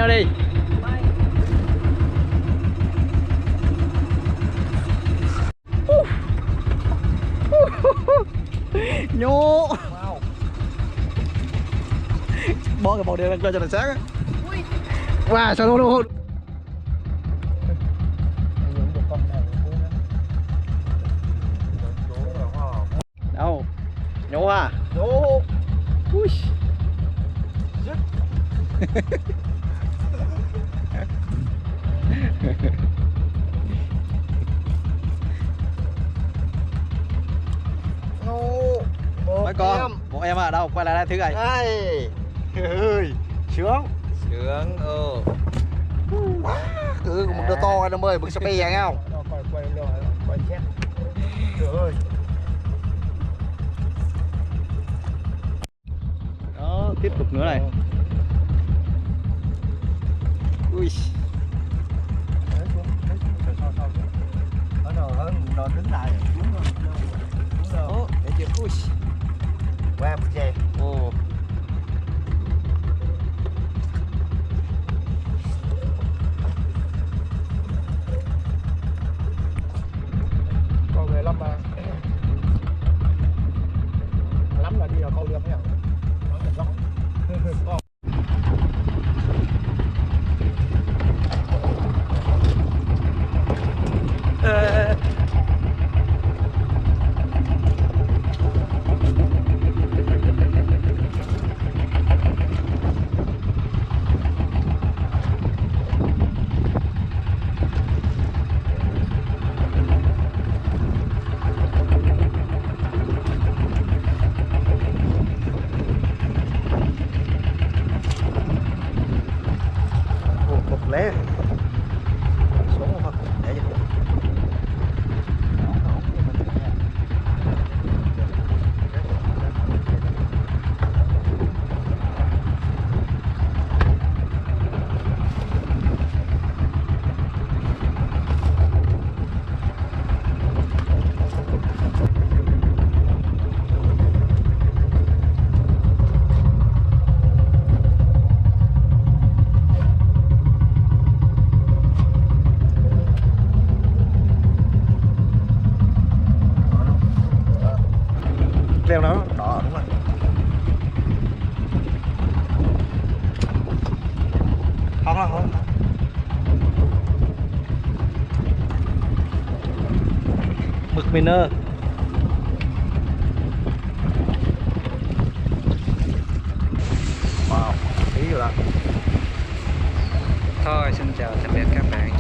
nữa đi. Nhô. Wow. Bỏ cái bầu điện lên cho nó sáng á. Wow, sao luôn. Đâu? Nhô à? Nhô. Ui. Mấy con, bọn em ở đâu? Quay lại đây thử coi. Đây. Ơi, sướng. Sướng. Một đứa to anh em ơi, bự spe nghe không? Quay chết. Trời ơi. Đó, tiếp tục nữa này. Ui. Nó đứng lại. Ồ, để chưa. Ui. Qua một chè. Ồ. Còn người lắm mà. Lắm là đi vào câu được nhá. Lé xuống không để cho leo nó đỏ đúng rồi. Không. Mực miner. Wow, ý rồi đó. Thôi xin chào tạm biệt các bạn.